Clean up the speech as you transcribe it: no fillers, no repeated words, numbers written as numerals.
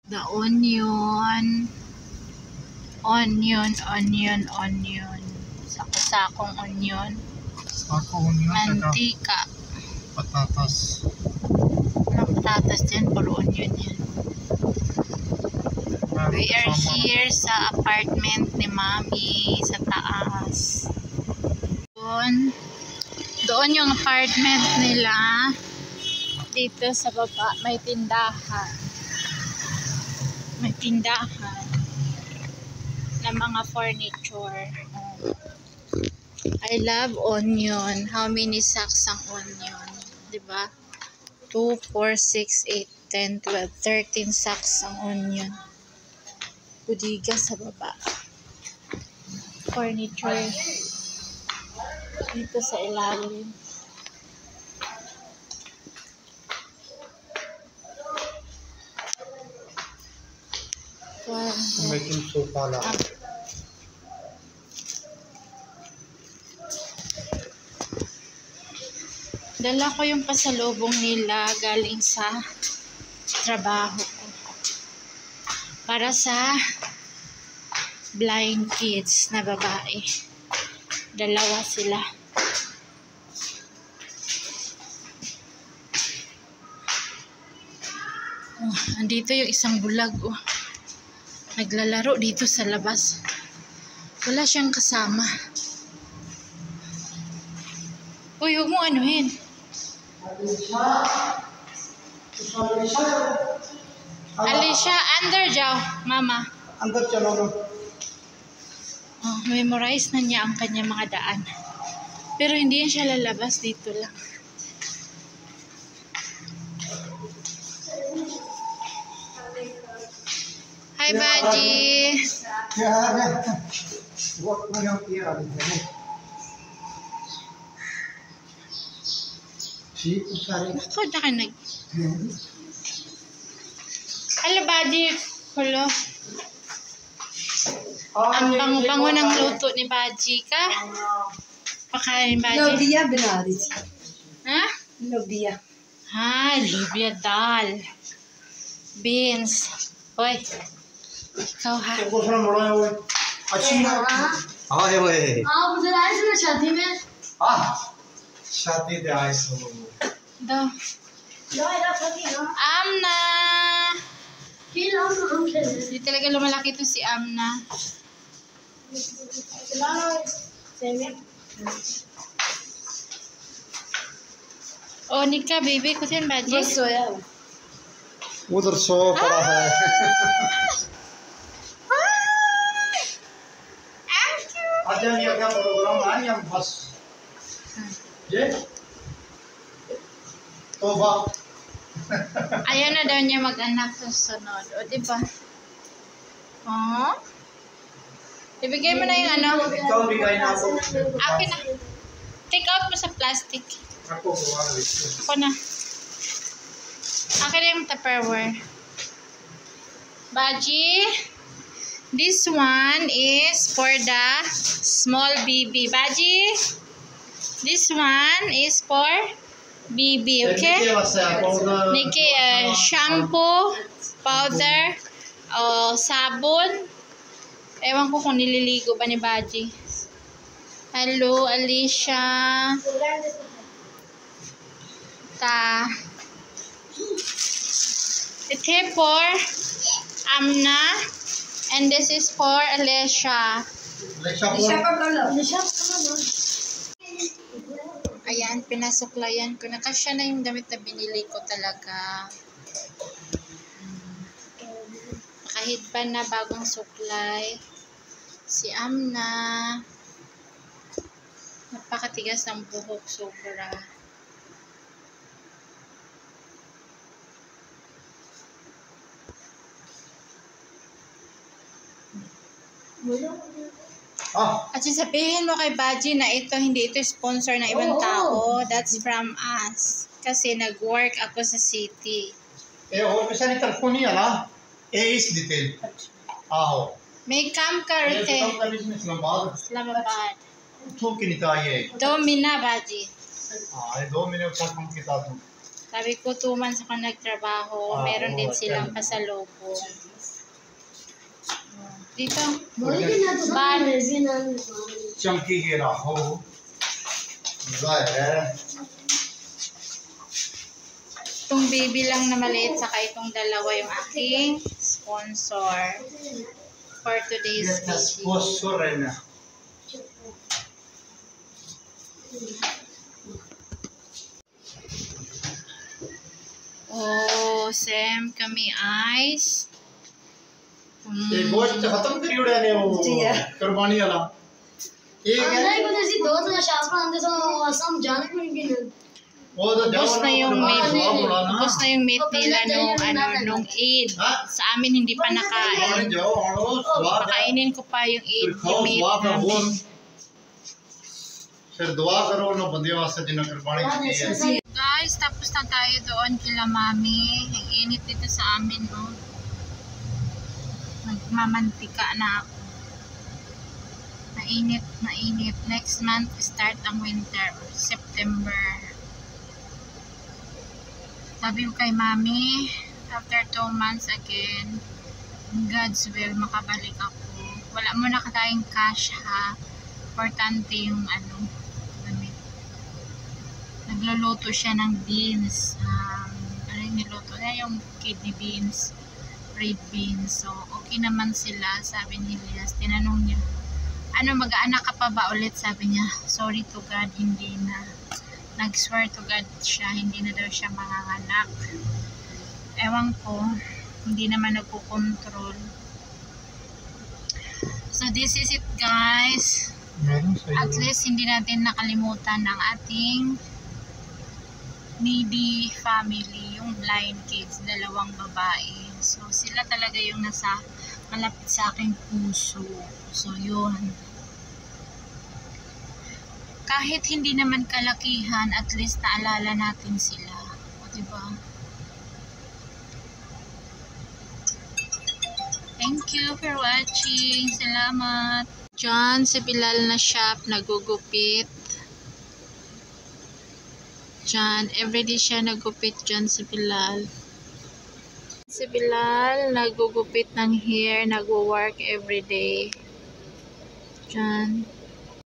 The onion. Onion. Sako-sakong onion. Mantika. Patatas. Patatas din, puro onion yan. We are here sa apartment ni Mami sa taas. Doon yung apartment nila. Dito sa baba may tindahan. May tindahan na mga furniture. I love onion. How many sacks ang onion? Diba? 2, 4, 6, 8, 10, 12, 13 sacks ang onion. Budiga sa baba. Furniture. Dito sa ilalim. Making sofa lang. Dala ko yung pasalubong nila galing sa trabaho ko. Para sa blind kids na babae. Dalawa sila. Andito yung isang bulag. Naglalaro dito sa labas. Wala siyang kasama. Uy, huwag mo anuhin. Alicia, under jaw, mama. Under siya, lolo. Memorize na niya ang kanyang mga daan. Pero hindi yan siya lalabas, dito lang. Hi, Baji. Huwag mo yung iyan. Ako na ka nag... Hello, Baji. Hello. Ang bango-bango ng luto ni Baji ka. Pakain, Baji. Lobia binari. Ha? Lobia. Ha, lobia dal. Beans. Hoy. Ikaw ha. अच्छी ना हाँ है भाई आप उधर आए थे ना शादी में? हाँ शादी पे आए थे Do. Amna. Hindi talaga lumalaki to si Amna. Oh, Nika, baby, कुछ दिन बाजी. बस सोया. उधर सो पड़ा है आज ये क्या प्रोग्राम है या बस ये तोबा Ayaw na daw niya mag-anak sa sunod. O, diba? Oh. Ibigay mo na yung ano. ikaw bigay na ako Akin na. Take out mo sa plastic. ako gawa Ako na. Akin na yung Tupperware. Baji. This one is for the small baby. Baji. This one is for baby, okay? Niki, shampoo, powder, sabon. Ewan ko kung nililigo ba ni Baji. Hello, Alicia. Ta. Ito for Amna. And this is for Alicia. Ayan, pinasuklayan ko na. Kasya na yung damit na binili ko talaga. Kahit pa na bagong suklay. Si Amna. Napakatigas ng buhok, sobra. At sabihin mo kay Baji na ito, hindi ito sponsor ng ibang tao. That's from us. Kasi nag-work ako sa city. और वैसा नहीं तरफोनी आला इस डिटेल आओ May camp ka ये rite. कम करने में इस्लामाबाद Islamabad. तो की निता ये Domina, Baji. हाँ ये 2 महीने का कम किताब हूँ Sabi ko, 2 months ako nagtrabaho. Meron din silang pasalubong. Dito. चमकी के रखो जाए Itong baby lang na maliit, saka itong dalawa yung aking sponsor for today's ये video. स्पोंसर है ना Oh, Sam, kami ice. ये गोश्त खत्म करी उड़ा ने वो कुर्बानी वाला ये क्या नहीं कुछ ऐसी दो तो शास्त्र अंदर से असम जाने को नहीं गए वो तो Ubus na yung meat. ना Ubus na yung meat nila nung Eid. Sa amin hindi pa nakain. जाओ हड़ो स्वाद है Pakainin ko pa yung Eid खाओ meat स्वाद है वो namin. फिर दुआ करो ना बंदे वास्ते जिन्हें कुर्बानी की है Guys, tapos na tayo doon kila mami. Ang init dito sa amin, oh. Nagmamantika na ako. Mainit, mainit. Next month, start ang winter. September. Sabi ko kay mami, after 2 months again, in God's will, makabalik ako. Wala mo na tayong cash, ha. Importante yung ano, gamit. Nagluluto siya ng beans. Ano yung niluto niya? Yung kidney beans, red beans. So, okay naman sila, sabi ni Lias. Tinanong niya, ano, mag-aanak ka pa ba ulit? Sabi niya, sorry to God, hindi na. Nag-swear to God siya, hindi na daw siya manganganak. Ewan ko, hindi naman nagpo-control. So, this is it, guys. At least, hindi natin nakalimutan ng ating needy family, yung blind kids, 2 babae. So, sila talaga yung nasa malapit sa aking puso. So, yun. Kahit hindi naman kalakihan, at least naalala natin sila. O, diba? Thank you for watching. Salamat. Diyan, si Bilal na shop, nagugupit. Diyan, everyday siya nagupit dyan si Bilal. Si Bilal, nagugupit ng hair, nagwo-work everyday. Diyan.